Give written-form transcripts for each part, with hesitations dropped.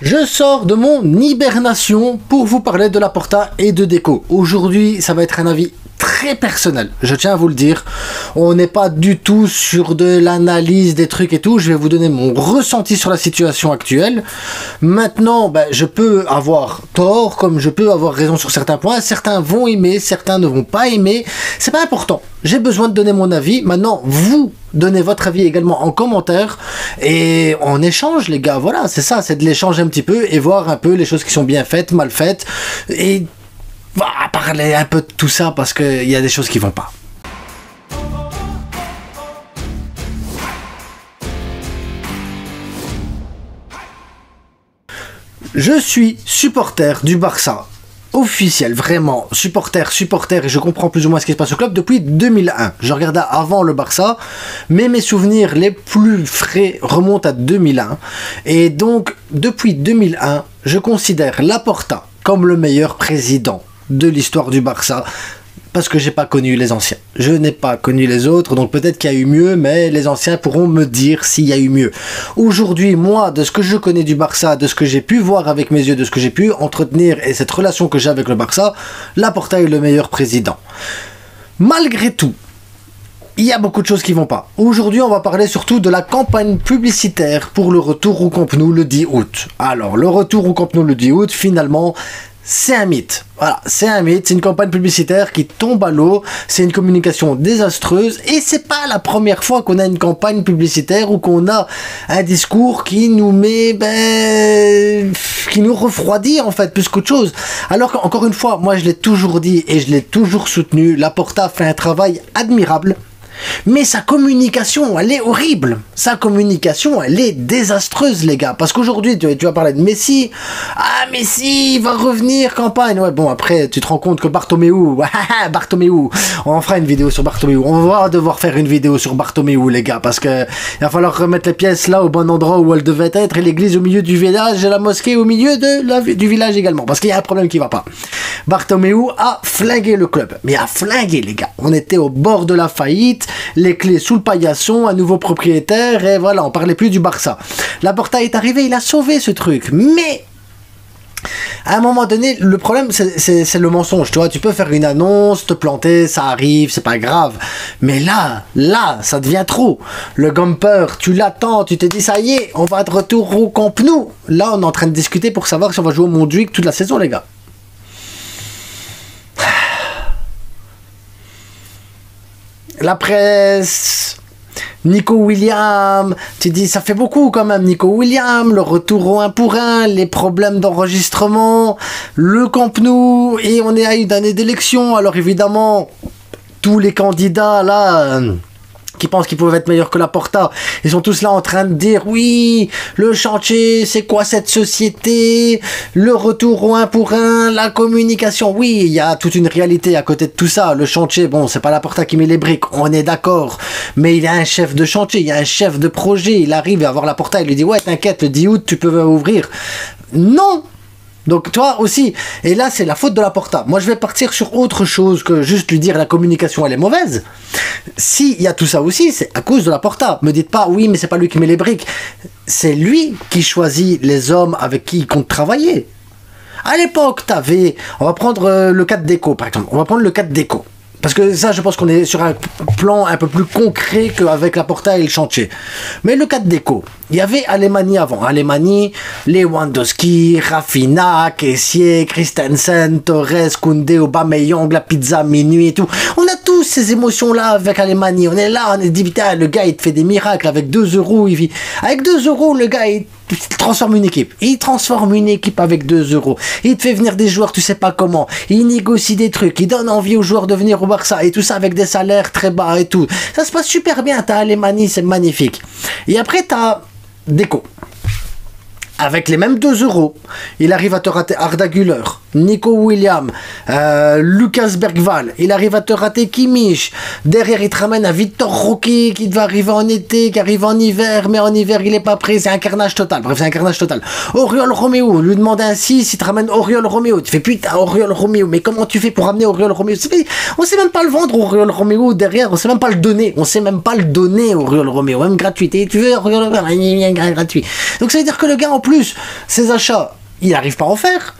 Je sors de mon hibernation pour vous parler de la Porta et de déco. Aujourd'hui, ça va être un avis très personnel, je tiens à vous le dire. On n'est pas du tout sur de l'analyse des trucs et tout. Je vais vous donner mon ressenti sur la situation actuelle. Maintenant, je peux avoir tort comme je peux avoir raison sur certains points. Certains vont aimer, certains ne vont pas aimer. C'est pas important. J'ai besoin de donner mon avis. Maintenant, vous donnez votre avis également en commentaire et on échange, les gars. Voilà, c'est ça, c'est de l'échange un petit peu et voir un peu les choses qui sont bien faites, mal faites et parler un peu de tout ça parce qu'il y a des choses qui vont pas. Je suis supporter du Barça. Officiel, vraiment, supporter, et je comprends plus ou moins ce qui se passe au club depuis 2001. Je regardais avant le Barça, mais mes souvenirs les plus frais remontent à 2001. Et donc, depuis 2001, je considère Laporta comme le meilleur président de l'histoire du Barça. Parce que j'ai pas connu les anciens. Je n'ai pas connu les autres, donc peut-être qu'il y a eu mieux, mais les anciens pourront me dire s'il y a eu mieux. Aujourd'hui, moi, de ce que je connais du Barça, de ce que j'ai pu voir avec mes yeux, de ce que j'ai pu entretenir et cette relation que j'ai avec le Barça, Laporta est le meilleur président. Malgré tout, il y a beaucoup de choses qui vont pas. Aujourd'hui, on va parler surtout de la campagne publicitaire pour le retour au Camp Nou le 10 août. Alors, le retour au Camp Nou le 10 août, finalement, c'est un mythe. Voilà, c'est un mythe, c'est une campagne publicitaire qui tombe à l'eau, c'est une communication désastreuse et c'est pas la première fois qu'on a une campagne publicitaire ou qu'on a un discours qui nous met, qui nous refroidit en fait plus qu'autre chose. Alors qu'encore une fois, moi je l'ai toujours dit et je l'ai toujours soutenu, Laporta fait un travail admirable. Mais sa communication, elle est horrible. Sa communication, elle est désastreuse, les gars. Parce qu'aujourd'hui, tu vas parler de Messi. Ah, Messi, il va revenir, campagne. Ouais, bon, après, tu te rends compte que Bartomeu, on fera une vidéo sur Bartomeu. On va devoir faire une vidéo sur Bartomeu, les gars. Parce que il va falloir remettre les pièces là, au bon endroit où elles devaient être. Et l'église au milieu du village et la mosquée au milieu du village également. Parce qu'il y a un problème qui va pas. Bartomeu a flingué le club. Mais a flingué, les gars. On était au bord de la faillite. Les clés sous le paillasson, un nouveau propriétaire, et voilà, on parlait plus du Barça. Laporta est arrivé, il a sauvé ce truc, mais à un moment donné, le problème, c'est le mensonge, tu vois, tu peux faire une annonce, te planter, ça arrive, c'est pas grave, mais là, ça devient trop. Le Gamper, tu l'attends, tu te dis, ça y est, on va de retour au Camp Nou. Là, on est en train de discuter pour savoir si on va jouer au Montjuic toute la saison, les gars. La presse, Nico Williams, tu dis ça fait beaucoup quand même, Nico Williams, le retour au 1 pour 1, les problèmes d'enregistrement, le Camp Nou, et on est à une année d'élection, alors évidemment, tous les candidats là... qui pensent qu'ils peuvent être meilleurs que Laporta, ils sont tous là en train de dire oui, le chantier, c'est quoi cette société, le retour au 1 pour 1, la communication, oui, il y a toute une réalité à côté de tout ça. Le chantier, bon, c'est pas Laporta qui met les briques, on est d'accord, mais il y a un chef de chantier, il y a un chef de projet, il arrive à voir Laporta, il lui dit ouais, t'inquiète, le 10 août tu peux ouvrir. Non. Donc toi aussi, et là c'est la faute de Laporta. Moi je vais partir sur autre chose que juste lui dire la communication elle est mauvaise. S'il y a tout ça aussi, c'est à cause de Laporta. Me dites pas oui mais c'est pas lui qui met les briques. C'est lui qui choisit les hommes avec qui il compte travailler. À l'époque t'avais, on va prendre le cas de Deco par exemple, on va prendre le cas de Deco. Parce que ça, je pense qu'on est sur un plan un peu plus concret qu'avec Laporta et le chantier. Mais le cas de Deco, il y avait Alemany avant. Alemany, Lewandowski, Rafinha, Kessié, Christensen, Torres, Koundé, Aubameyang, la pizza minuit et tout. On a tous ces émotions-là avec Alemany. On est là, on est dit, putain, le gars, il te fait des miracles. Avec 2 euros, il vit. Avec 2 euros, le gars, il transforme une équipe. Il transforme une équipe avec 2 euros. Il te fait venir des joueurs, tu sais pas comment. Il négocie des trucs. Il donne envie aux joueurs de venir au Barça. Et tout ça avec des salaires très bas et tout. Ça se passe super bien. T'as Alemany, c'est magnifique. Et après, t'as Deco. Avec les mêmes 2 euros, il arrive à te rater Arda Güler, Nico Williams, Lucas Bergvall, il arrive à te rater Kimmich. Derrière, il te ramène à Victor Roque qui va arriver en été, qui arrive en hiver, mais en hiver, il est pas prêt. C'est un carnage total. Bref, c'est un carnage total. Oriol Romeo, lui demande un 6, il te ramène Oriol Romeo. Tu fais putain, Oriol Romeo, mais comment tu fais pour ramener Oriol Romeo? On sait même pas le vendre, Oriol Romeo, derrière, on sait même pas le donner. On sait même pas le donner, Oriol Romeo, même gratuité. Tu veux Oriol Romeo, gratuit. Donc ça veut dire que le gars, en plus, ses achats, il n'arrive pas à en faire.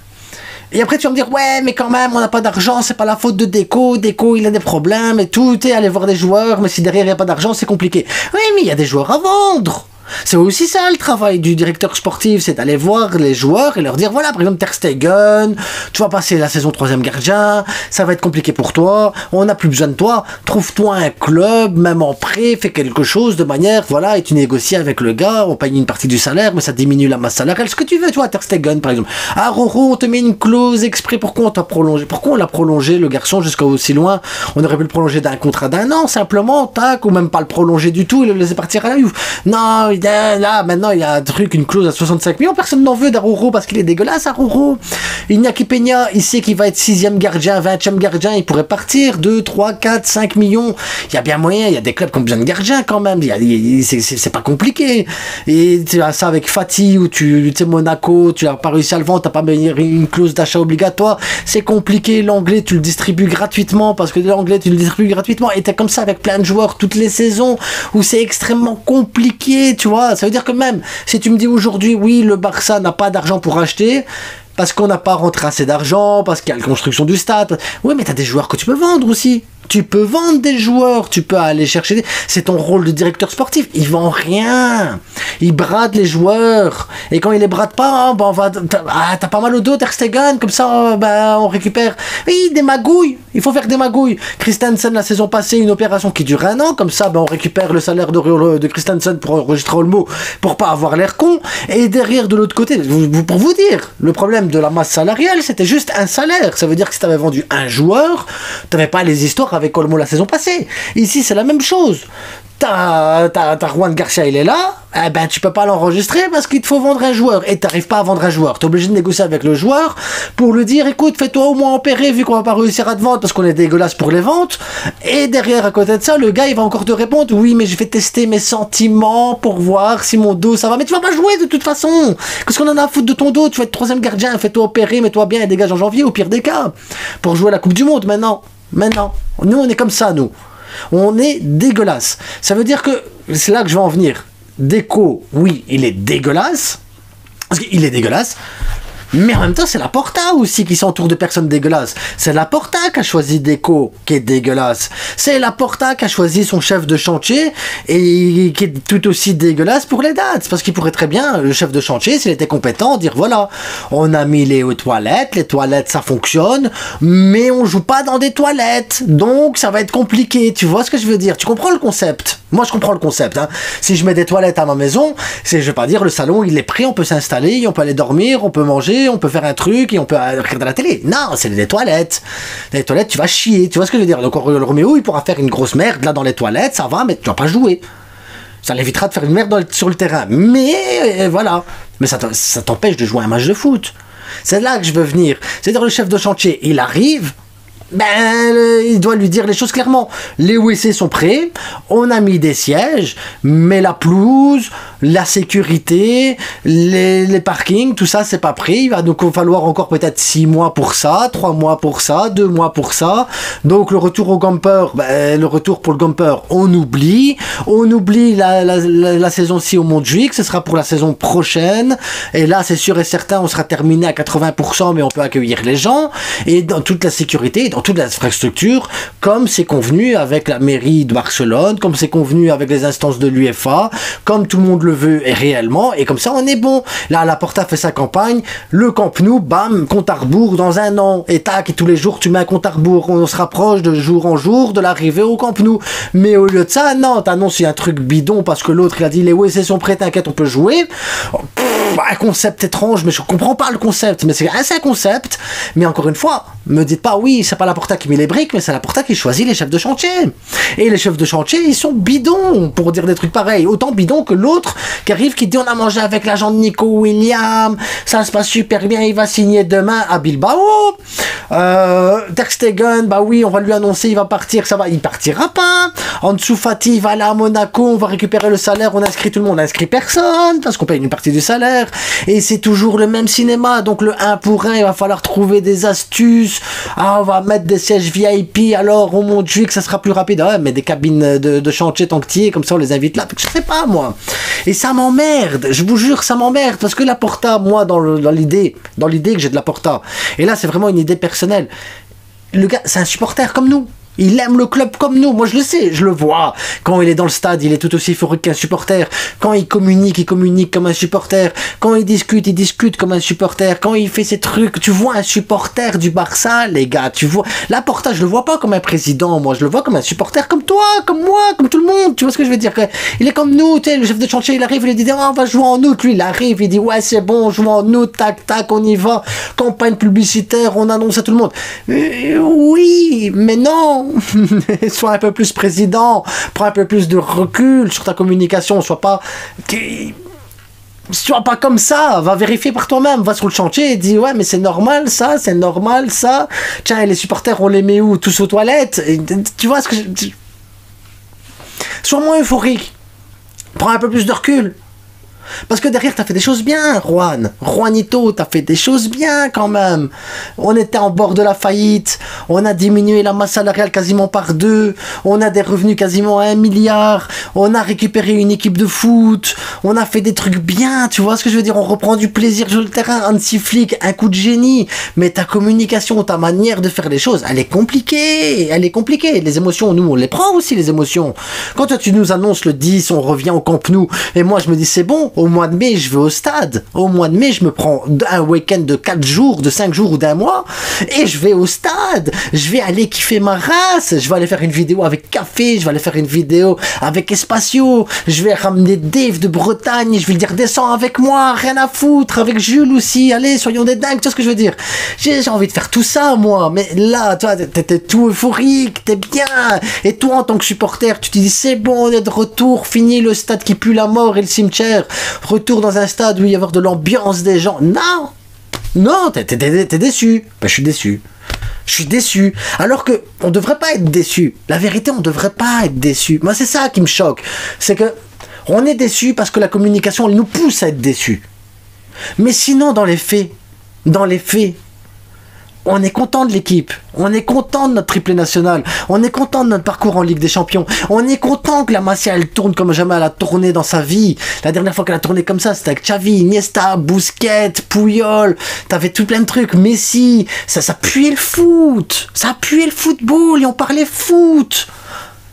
Et après tu vas me dire, ouais, mais quand même, on n'a pas d'argent, c'est pas la faute de Deco, il a des problèmes et tout, t'es allé voir des joueurs, mais si derrière il n'y a pas d'argent, c'est compliqué. Oui, mais il y a des joueurs à vendre. C'est aussi ça le travail du directeur sportif, c'est d'aller voir les joueurs et leur dire, voilà, par exemple Ter Stegen, tu vas passer la saison 3e gardien, ça va être compliqué pour toi, on n'a plus besoin de toi, trouve-toi un club, même en prêt, fais quelque chose de manière, voilà, et tu négocies avec le gars, on paye une partie du salaire, mais ça diminue la masse salariale, ce que tu veux, tu vois, Ter Stegen par exemple. Ah Roro, on te met une clause exprès, pourquoi on t'a prolongé, pourquoi on l'a prolongé le garçon jusqu'à aussi loin, on aurait pu le prolonger d'un contrat d'1 an, simplement, tac, ou même pas le prolonger du tout, et le laisser partir à la Juve. Non, là, maintenant, il y a un truc, une clause à 65 millions. Personne n'en veut d'Aroro parce qu'il est dégueulasse, Aroro. Iñaki Peña, il sait qu'il va être 6e gardien, 20e gardien. Il pourrait partir 2, 3, 4, 5 millions. Il y a bien moyen. Il y a des clubs qui ont besoin de gardiens quand même. C'est pas compliqué. Et tu as ça avec Fati ou tu sais, Monaco, tu n'as pas réussi à le vendre, tu n'as pas mis une clause d'achat obligatoire. C'est compliqué. L'anglais, tu le distribues gratuitement parce que l'anglais, tu le distribues gratuitement. Et tu es comme ça avec plein de joueurs toutes les saisons où c'est extrêmement compliqué, tu vois. Ça veut dire que même si tu me dis aujourd'hui, oui, le Barça n'a pas d'argent pour acheter, parce qu'on n'a pas rentré assez d'argent, parce qu'il y a la construction du stade, oui, mais tu as des joueurs que tu peux vendre aussi. Tu peux vendre des joueurs, tu peux aller chercher des... C'est ton rôle de directeur sportif. Il vend rien. Il brade les joueurs. Et quand il les brade pas, ben on va... t'as pas mal au dos, Ter Stegen, comme ça, ben, on récupère. Oui, des magouilles. Il faut faire des magouilles. Christensen, la saison passée, une opération qui dure 1 an, comme ça, ben, on récupère le salaire de Christensen pour enregistrer Olmo, pour pas avoir l'air con. Et derrière, de l'autre côté, pour vous dire, le problème de la masse salariale, c'était juste un salaire. Ça veut dire que si t'avais vendu un joueur, t'avais pas les histoires avec Olmo la saison passée. Ici, c'est la même chose. T'as Juan Garcia, il est là, eh ben tu peux pas l'enregistrer parce qu'il te faut vendre un joueur et t'arrives pas à vendre un joueur. T'es obligé de négocier avec le joueur pour lui dire, écoute, fais-toi au moins opérer vu qu'on va pas réussir à te vendre parce qu'on est dégueulasse pour les ventes. Et derrière, à côté de ça, le gars, il va encore te répondre, oui, mais je vais tester mes sentiments pour voir si mon dos ça va. Mais tu vas pas jouer de toute façon. Qu'est-ce qu'on en a à foutre de ton dos? Tu vas être 3e gardien, fais-toi opérer, mets-toi bien et dégage en janvier au pire des cas. Pour jouer à la Coupe du Monde maintenant. Nous, on est comme ça, nous. On est dégueulasse. Ça veut dire que, c'est là que je vais en venir. Deco, oui, il est dégueulasse. Parce qu'il est dégueulasse. Mais en même temps, c'est la Porta aussi qui s'entoure de personnes dégueulasses. C'est la Porta qui a choisi Deco, qui est dégueulasse. C'est la Porta qui a choisi son chef de chantier et qui est tout aussi dégueulasse pour les dates. Parce qu'il pourrait très bien, le chef de chantier, s'il était compétent, dire voilà, on a mis les toilettes ça fonctionne, mais on joue pas dans des toilettes. Donc ça va être compliqué. Tu vois ce que je veux dire? Tu comprends le concept? Moi, je comprends le concept. Hein. Si je mets des toilettes à ma maison, je vais pas dire le salon, il est prêt, on peut s'installer, on peut aller dormir, on peut manger, on peut faire un truc et on peut regarder la télé. Non, c'est des toilettes. Les toilettes, tu vas chier. Tu vois ce que je veux dire? Donc, le Roméo, il pourra faire une grosse merde là dans les toilettes, ça va, mais tu vas pas jouer. Ça l'évitera de faire une merde sur le terrain. Mais voilà. Mais ça t'empêche de jouer un match de foot. C'est là que je veux venir. C'est-à-dire le chef de chantier, il arrive. Il doit lui dire les choses clairement. Les WC sont prêts, on a mis des sièges, mais la pelouse, la sécurité, les parkings, tout ça c'est pas prêt. Il va donc falloir encore peut-être 6 mois pour ça, 3 mois pour ça, 2 mois pour ça. Donc le retour au Gamper, le retour pour le Gamper, on oublie la saison 6 au Montjuic, ce sera pour la saison prochaine. Et là c'est sûr et certain, on sera terminé à 80%, mais on peut accueillir les gens et dans toute la sécurité, dans toute l'infrastructure, comme c'est convenu avec la mairie de Barcelone, comme c'est convenu avec les instances de l'UEFA, comme tout le monde le veut et réellement, et comme ça on est bon. Là, la Porta fait sa campagne, le Camp Nou, bam, compte à rebours dans 1 an, et tac, et tous les jours tu mets un compte à rebours, on se rapproche de jour en jour de l'arrivée au Camp Nou. Mais au lieu de ça, non, t'annonces un truc bidon parce que l'autre il a dit les WC sont prêts, t'inquiète, on peut jouer. un concept étrange, mais je comprends pas le concept. Mais c'est un concept. Mais encore une fois, me dites pas, oui, c'est pas la Porta qui met les briques, mais c'est la Porta qui choisit les chefs de chantier. Et les chefs de chantier, ils sont bidons pour dire des trucs pareils. Autant bidons que l'autre qui arrive, qui dit on a mangé avec l'agent de Nico Williams, ça se passe super bien, il va signer demain à Bilbao. Ter Stegen, bah oui, on va lui annoncer, il va partir, ça va, il partira pas. Ansu Fati, il va aller à Monaco, on va récupérer le salaire, on inscrit tout le monde, on inscrit personne, parce qu'on paye une partie du salaire. Et c'est toujours le même cinéma, donc le 1 pour 1, il va falloir trouver des astuces. Ah, on va mettre des sièges VIP, alors on monte que ça sera plus rapide. Ah ouais, mais des cabines de chantier tant que t'y es, comme ça on les invite là. Je sais pas, moi. Et ça m'emmerde, je vous jure, ça m'emmerde, parce que la Porta, moi, dans l'idée que j'ai de la Porta, et là c'est vraiment une idée personnelle, le gars, c'est un supporter comme nous. Il aime le club comme nous, moi je le sais, je le vois. Quand il est dans le stade, il est tout aussi euphorique qu'un supporter. Quand il communique comme un supporter. Quand il discute comme un supporter. Quand il fait ses trucs, tu vois un supporter du Barça, les gars, tu vois. La Porta, je le vois pas comme un président, moi, je le vois comme un supporter comme toi, comme moi, comme tout le monde. Tu vois ce que je veux dire? Il est comme nous, tu sais, le chef de chantier, il arrive, il dit, oh, on va jouer en août. Lui, il arrive, il dit, ouais, c'est bon, on joue en août, tac, tac, on y va. Campagne publicitaire, on annonce à tout le monde. Oui, mais non. Sois un peu plus président, prends un peu plus de recul sur ta communication, sois pas comme ça, va vérifier par toi-même, va sur le chantier et dis ouais mais c'est normal ça, tiens et les supporters on les met où, tous aux toilettes, et, tu vois ce que sois moins euphorique, prends un peu plus de recul. Parce que derrière, t'as fait des choses bien, Juanito, t'as fait des choses bien quand même. On était en bord de la faillite, on a diminué la masse salariale quasiment par 2, on a des revenus quasiment à 1 milliard, on a récupéré une équipe de foot, on a fait des trucs bien, tu vois ce que je veux dire, on reprend du plaisir sur le terrain, un petit flic, un coup de génie, mais ta communication, ta manière de faire les choses, elle est compliquée, les émotions, nous on les prend aussi les émotions. Quand toi tu nous annonces le 10, on revient au Camp Nou, et moi je me dis c'est bon, au mois de mai, je vais au stade. Au mois de mai, je me prends un week-end de 4 jours, de 5 jours ou d'un mois, et je vais au stade. Je vais aller kiffer ma race. Je vais aller faire une vidéo avec Café, je vais aller faire une vidéo avec Espacio. Je vais ramener Dave de Bretagne, je vais lui dire descends avec moi, rien à foutre, avec Jules aussi, allez, soyons des dingues, tu vois ce que je veux dire. J'ai envie de faire tout ça, moi, mais là, tu vois, t'es tout euphorique, t'es bien. Et toi, en tant que supporter, tu te dis c'est bon, on est de retour, fini le stade qui pue la mort et le cimetière. Retour dans un stade où il y a de l'ambiance des gens. Non, t'es déçu. Ben, je suis déçu. Alors que on devrait pas être déçu. La vérité, on devrait pas être déçu. Moi, c'est ça qui me choque. C'est que on est déçu parce que la communication, elle nous pousse à être déçu. Mais sinon, dans les faits, on est content de l'équipe, on est content de notre triplé national, on est content de notre parcours en Ligue des Champions, on est content que la Masia elle tourne comme jamais elle a tourné dans sa vie. La dernière fois qu'elle a tourné comme ça, c'était avec Xavi, Iniesta, Busquets, Puyol, t'avais tout plein de trucs, Messi, ça puait le foot, ça puait le football et on parlait foot.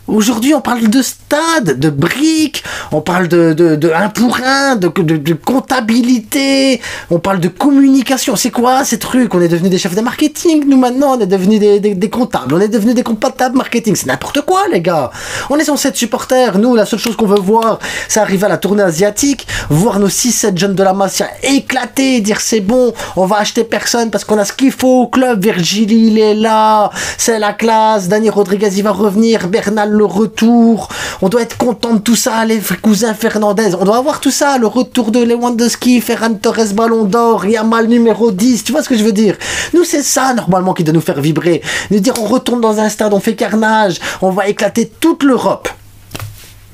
Aujourd'hui, on parle de stade, de briques, on parle de 1 pour 1, de comptabilité, on parle de communication. C'est quoi ces trucs? On est devenus des chefs de marketing, nous maintenant, on est devenus des comptables, on est devenus des comptables marketing. C'est n'importe quoi, les gars. On est censés être supporters. Nous, la seule chose qu'on veut voir, c'est arriver à la tournée asiatique, voir nos 6-7 jeunes de la Masia éclater, dire c'est bon, on va acheter personne parce qu'on a ce qu'il faut au club. Virgil, il est là, c'est la classe, Dani Rodriguez, il va revenir, Bernal, le retour, on doit être content de tout ça, les cousins Fernandez, on doit avoir tout ça, le retour de Lewandowski, Ferran Torres Ballon d'Or, Yamal numéro 10, tu vois ce que je veux dire? Nous c'est ça normalement qui doit nous faire vibrer, nous dire on retourne dans un stade, on fait carnage, on va éclater toute l'Europe.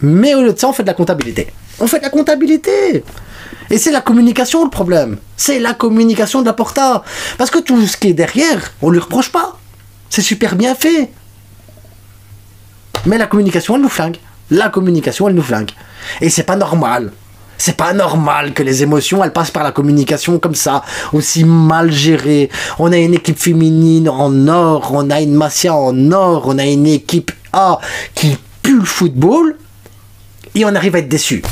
Mais au lieu de ça, on fait de la comptabilité. Et c'est la communication le problème. C'est la communication de la Porta. Parce que tout ce qui est derrière, on lui reproche pas. C'est super bien fait. Mais la communication, elle nous flingue. Et c'est pas normal. C'est pas normal que les émotions, elles passent par la communication comme ça, aussi mal gérée. On a une équipe féminine en or, on a une Masia en or, on a une équipe A qui pue le football, et on arrive à être déçu.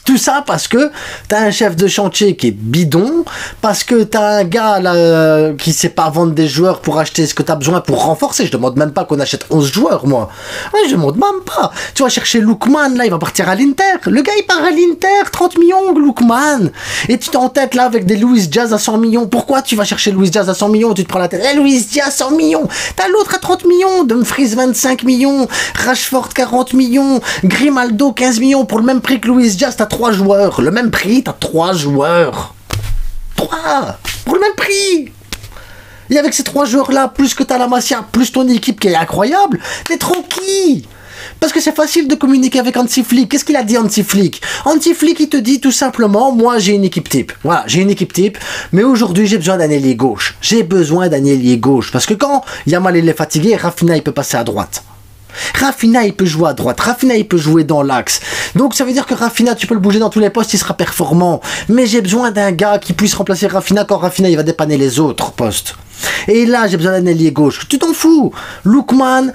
Tout ça parce que t'as un chef de chantier qui est bidon, parce que t'as un gars là, qui sait pas vendre des joueurs pour acheter ce que t'as besoin pour renforcer. Je demande même pas qu'on achète 11 joueurs, moi. Ouais, je demande même pas. Tu vas chercher Lookman, là, il va partir à l'Inter. Le gars, il part à l'Inter, 30 millions, Lookman. Et tu t'es en tête là avec des Luis Diaz à 100 millions. Pourquoi tu vas chercher Luis Diaz à 100 millions? Tu te prends la tête. Luis Diaz 100 millions. T'as l'autre à 30 millions. Dumfries 25 millions. Rashford 40 millions. Grimaldo 15 millions pour le même prix que Luis Diaz. T'as 3 joueurs. Le même prix, t'as 3 joueurs. 3 pour le même prix. Et avec ces 3 joueurs-là, plus que t'as la Masia, plus ton équipe qui est incroyable, t'es tranquille. Parce que c'est facile de communiquer avec Hansi Flick. Qu'est-ce qu'il a dit Hansi Flick? Hansi Flick, il te dit tout simplement, moi j'ai une équipe type. Voilà, j'ai une équipe type, mais aujourd'hui j'ai besoin d'un ailier gauche. J'ai besoin d'un ailier gauche. Parce que quand Yamal il est fatigué, Rafinha il peut passer à droite. Rafinha il peut jouer à droite, Rafinha il peut jouer dans l'axe. Donc ça veut dire que Rafinha tu peux le bouger dans tous les postes, il sera performant. Mais j'ai besoin d'un gars qui puisse remplacer Rafinha quand Rafinha il va dépanner les autres postes. Et là j'ai besoin d'un ailier gauche. Tu t'en fous. Lookman,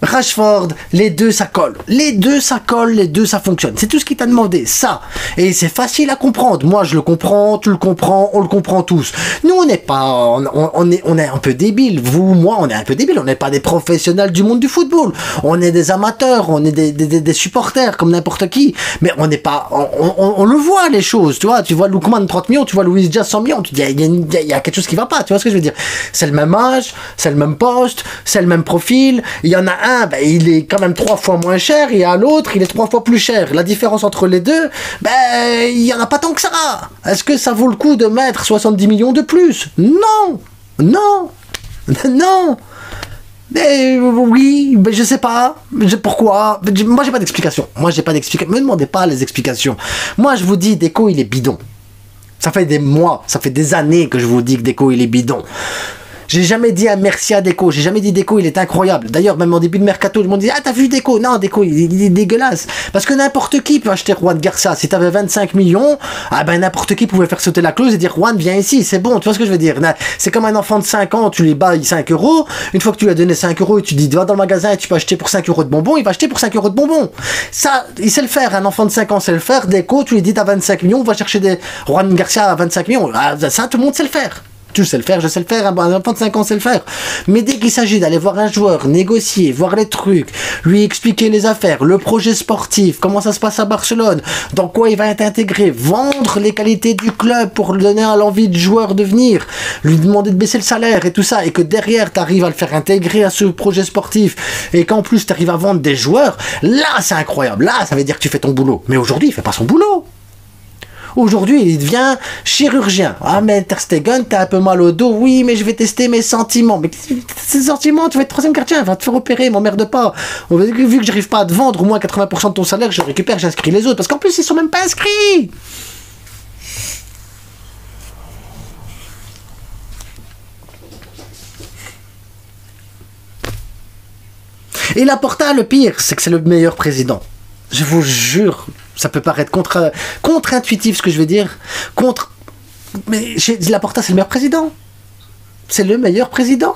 Rashford, les deux ça colle. Les deux ça colle, les deux ça fonctionne. C'est tout ce qu'il t'a demandé, ça. Et c'est facile à comprendre. Moi je le comprends, tu le comprends, on le comprend tous. Nous on n'est pas, on est un peu débiles. Vous, moi on est un peu débiles. On n'est pas des professionnels du monde du football. On est des amateurs, on est des supporters comme n'importe qui. Mais on n'est pas, on le voit les choses. Tu vois Lookman 30 millions, tu vois Luis Diaz 100 millions. Tu dis il y a quelque chose qui va pas. Tu vois ce que je veux dire? C'est le même âge, c'est le même poste, c'est le même profil. Il y en a un, ben, il est quand même 3 fois moins cher, et à l'autre, il est 3 fois plus cher. La différence entre les deux, ben, il n'y en a pas tant que ça. Est-ce que ça vaut le coup de mettre 70 millions de plus? Non. Non. Non. Mais oui, mais je sais pas. Pourquoi? Moi, j'ai pas d'explication. Moi, j'ai pas d'explication. Me demandez pas les explications. Moi, je vous dis, Deco, il est bidon. Ça fait des mois, ça fait des années que je vous dis que Deco, il est bidon. J'ai jamais dit un merci à Deco, j'ai jamais dit Deco il est incroyable. D'ailleurs même en début de mercato, je m'en dis ah t'as vu Deco? Non Deco il est dégueulasse. Parce que n'importe qui peut acheter Juan Garcia. Si t'avais 25 millions, ah ben n'importe qui pouvait faire sauter la clause et dire Juan viens ici, c'est bon, tu vois ce que je veux dire? C'est comme un enfant de 5 ans, tu lui bailles 5 euros, une fois que tu lui as donné 5 euros et tu dis va dans le magasin et tu peux acheter pour 5 euros de bonbons, il va acheter pour 5 euros de bonbons. Ça, il sait le faire, un enfant de 5 ans sait le faire. Deco, tu lui dis t'as 25 millions, va chercher des Juan Garcia à 25 millions. Ah, ça tout le monde sait le faire. Tu sais le faire, je sais le faire, un enfant de 5 ans sait le faire. Mais dès qu'il s'agit d'aller voir un joueur, négocier, voir les trucs, lui expliquer les affaires, le projet sportif, comment ça se passe à Barcelone, dans quoi il va être intégré, vendre les qualités du club pour lui donner l'envie du joueur de venir, lui demander de baisser le salaire et tout ça, et que derrière tu arrives à le faire intégrer à ce projet sportif, et qu'en plus tu arrives à vendre des joueurs, là c'est incroyable, là ça veut dire que tu fais ton boulot. Mais aujourd'hui il fait pas son boulot. Aujourd'hui, il devient chirurgien. Ah, mais Ter Stegen, t'as un peu mal au dos. Oui, mais je vais tester mes sentiments. Mais ces sentiments, tu vas être 3e gardien, va te faire opérer, m'emmerde pas. Vu que j'arrive pas à te vendre au moins 80% de ton salaire, je récupère, j'inscris les autres. Parce qu'en plus, ils sont même pas inscrits. Et Laporta, le pire, c'est que c'est le meilleur président. Je vous jure, ça peut paraître contre-intuitif ce que je vais dire. Mais Laporta, c'est le meilleur président. C'est le meilleur président.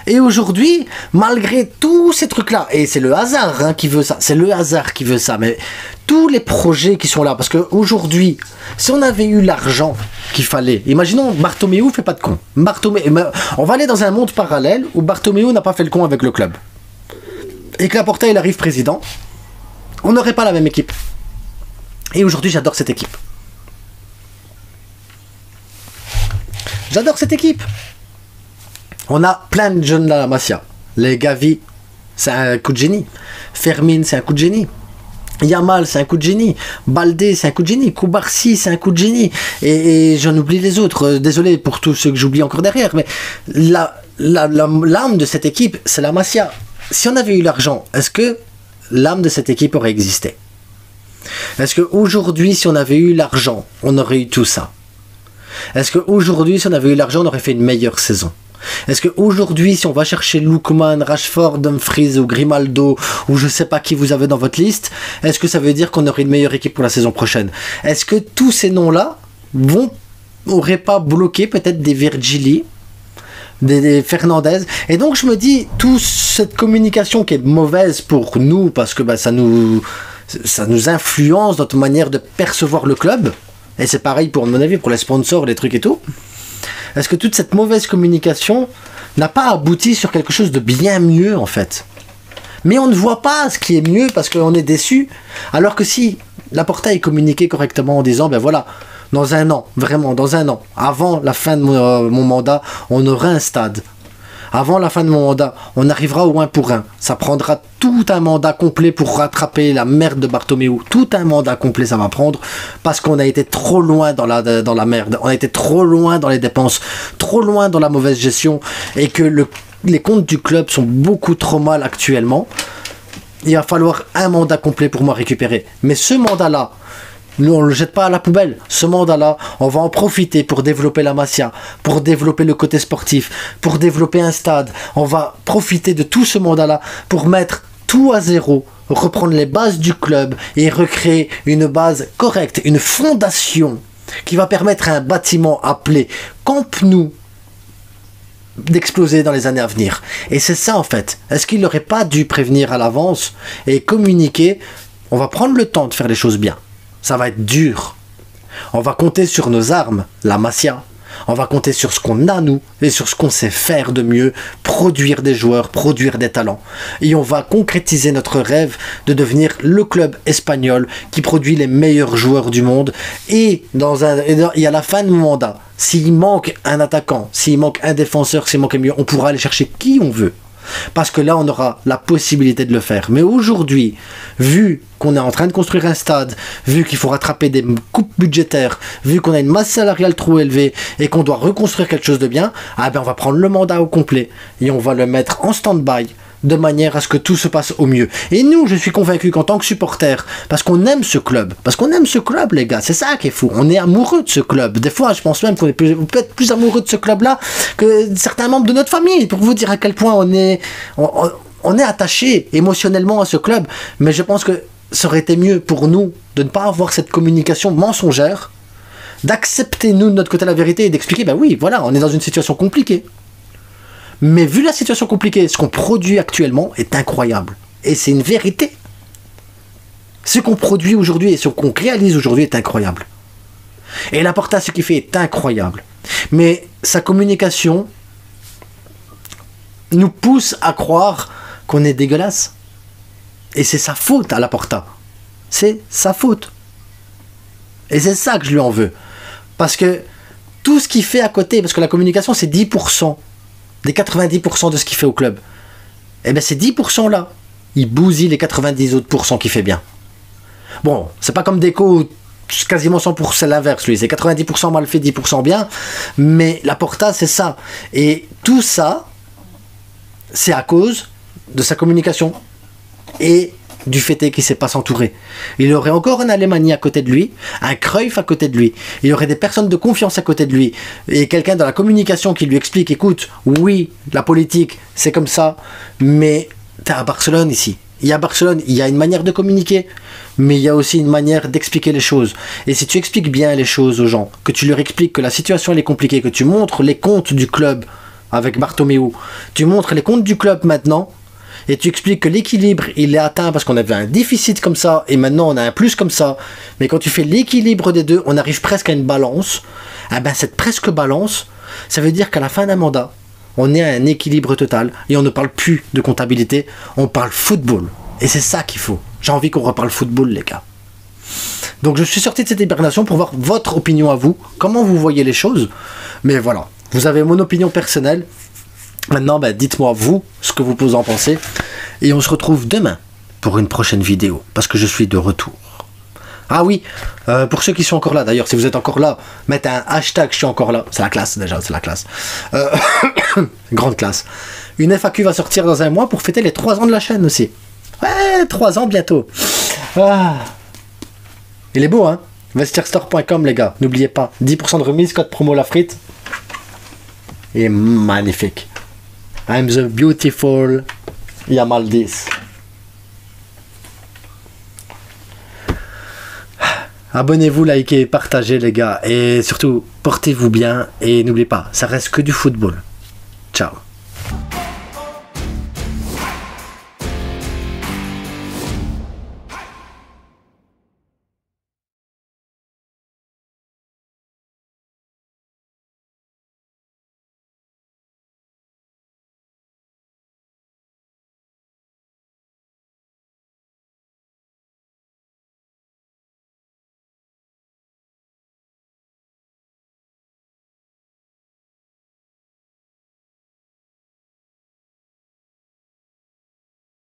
Et aujourd'hui, malgré tous ces trucs-là, et c'est le hasard hein, qui veut ça, c'est le hasard qui veut ça, mais tous les projets qui sont là, parce qu'aujourd'hui, si on avait eu l'argent qu'il fallait, imaginons Bartomeu fait pas de con. On va aller dans un monde parallèle où Bartomeu n'a pas fait le con avec le club. Et que Laporta, il arrive président. On n'aurait pas la même équipe. Et aujourd'hui, j'adore cette équipe. J'adore cette équipe. On a plein de jeunes là, la Masia. Les Gavi, c'est un coup de génie. Fermin, c'est un coup de génie. Yamal, c'est un coup de génie. Baldé, c'est un coup de génie. Koubarsi, c'est un coup de génie. Et j'en oublie les autres. Désolé pour tous ceux que j'oublie encore derrière. Mais l'âme de cette équipe, c'est la Masia. Si on avait eu l'argent, est-ce que l'âme de cette équipe aurait existé? Est-ce qu'aujourd'hui, si on avait eu l'argent, on aurait eu tout ça? Est-ce qu'aujourd'hui, si on avait eu l'argent, on aurait fait une meilleure saison? Est-ce qu'aujourd'hui, si on va chercher Lookman, Rashford, Dumfries ou Grimaldo, ou je sais pas qui vous avez dans votre liste, est-ce que ça veut dire qu'on aurait une meilleure équipe pour la saison prochaine? Est-ce que tous ces noms-là auraient pas bloqué peut-être des Virgili, des Fernandez? Et donc je me dis, toute cette communication qui est mauvaise pour nous, parce que bah, ça nous ça nous influence notre manière de percevoir le club. Et c'est pareil pour, à mon avis, pour les sponsors, les trucs et tout. Est-ce que toute cette mauvaise communication n'a pas abouti sur quelque chose de bien mieux, en fait? Mais on ne voit pas ce qui est mieux parce qu'on est déçu. Alors que si Laporta est communiqué correctement en disant, ben voilà, dans un an, vraiment, dans un an, avant la fin de mon mandat, on aura un stade. Avant la fin de mon mandat, on arrivera au 1 pour 1. Ça prendra tout un mandat complet pour rattraper la merde de Bartomeu. Tout un mandat complet, ça va prendre parce qu'on a été trop loin dans la merde. On a été trop loin dans les dépenses, trop loin dans la mauvaise gestion et que les comptes du club sont beaucoup trop mal actuellement. Il va falloir un mandat complet pour moi récupérer. Mais ce mandat-là, nous, on ne le jette pas à la poubelle. Ce mandat-là, on va en profiter pour développer la Masia, pour développer le côté sportif, pour développer un stade. On va profiter de tout ce mandat-là pour mettre tout à zéro, reprendre les bases du club et recréer une base correcte, une fondation qui va permettre à un bâtiment appelé Camp Nou d'exploser dans les années à venir. Et c'est ça en fait. Est-ce qu'il n'aurait pas dû prévenir à l'avance et communiquer? On va prendre le temps de faire les choses bien. Ça va être dur. On va compter sur nos armes, la Masia. On va compter sur ce qu'on a, nous, et sur ce qu'on sait faire de mieux, produire des joueurs, produire des talents. Et on va concrétiser notre rêve de devenir le club espagnol qui produit les meilleurs joueurs du monde. Et à la fin de mon mandat, s'il manque un attaquant, s'il manque un défenseur, s'il manque un milieu, on pourra aller chercher qui on veut. Parce que là, on aura la possibilité de le faire. Mais aujourd'hui, vu qu'on est en train de construire un stade, vu qu'il faut rattraper des coupes budgétaires, vu qu'on a une masse salariale trop élevée et qu'on doit reconstruire quelque chose de bien, ah ben on va prendre le mandat au complet et on va le mettre en stand-by de manière à ce que tout se passe au mieux. Et nous, je suis convaincu qu'en tant que supporter, parce qu'on aime ce club, les gars, c'est ça qui est fou, on est amoureux de ce club. Des fois, je pense même qu'on peut être plus amoureux de ce club-là que certains membres de notre famille, pour vous dire à quel point on est attaché émotionnellement à ce club. Mais je pense que ça aurait été mieux pour nous de ne pas avoir cette communication mensongère, d'accepter nous de notre côté la vérité et d'expliquer, ben oui, voilà, on est dans une situation compliquée. Mais vu la situation compliquée, ce qu'on produit actuellement est incroyable. Et c'est une vérité. Ce qu'on produit aujourd'hui et ce qu'on réalise aujourd'hui est incroyable. Et Laporta, ce qu'il fait est incroyable. Mais sa communication nous pousse à croire qu'on est dégueulasse. Et c'est sa faute à Laporta. C'est sa faute. Et c'est ça que je lui en veux. Parce que tout ce qu'il fait à côté, parce que la communication c'est 10%. Des 90% de ce qu'il fait au club. Et bien ces 10% là, il bousille les 90 autres pourcents qu'il fait bien. Bon, c'est pas comme Deco, quasiment 100%, c'est l'inverse lui, c'est 90% mal fait, 10% bien, mais Laporta c'est ça. Et tout ça, c'est à cause de sa communication et du fait qu'il ne sait pas s'entourer. Il aurait encore un Alemany à côté de lui, un Cruyff à côté de lui, il aurait des personnes de confiance à côté de lui, et quelqu'un dans la communication qui lui explique, écoute, oui, la politique, c'est comme ça, mais t'es à Barcelone ici. Il y a Barcelone, il y a une manière de communiquer, mais il y a aussi une manière d'expliquer les choses. Et si tu expliques bien les choses aux gens, que tu leur expliques que la situation elle est compliquée, que tu montres les comptes du club avec Bartomeu, tu montres les comptes du club maintenant, et tu expliques que l'équilibre il est atteint parce qu'on avait un déficit comme ça et maintenant on a un plus comme ça, mais quand tu fais l'équilibre des deux on arrive presque à une balance. Ah ben cette presque balance, ça veut dire qu'à la fin d'un mandat on est à un équilibre total et on ne parle plus de comptabilité, on parle football. Et c'est ça qu'il faut. J'ai envie qu'on reparle football les gars. Donc je suis sorti de cette hibernation pour voir votre opinion à vous, comment vous voyez les choses. Mais voilà, vous avez mon opinion personnelle. Maintenant, ben, dites-moi vous ce que vous en pensez. Et on se retrouve demain pour une prochaine vidéo. Parce que je suis de retour. Ah oui, pour ceux qui sont encore là, d'ailleurs, si vous êtes encore là, mettez un hashtag je suis encore là. C'est la classe déjà, c'est la classe. Grande classe. Une FAQ va sortir dans un mois pour fêter les 3 ans de la chaîne aussi. Ouais, 3 ans bientôt. Ah. Il est beau, hein? Vestierstore.com les gars, n'oubliez pas. 10% de remise, code promo la frite. Et magnifique. I'm the beautiful Yamaldis. Abonnez-vous, likez, partagez les gars. Et surtout, portez-vous bien. Et n'oubliez pas, ça reste que du football. Ciao.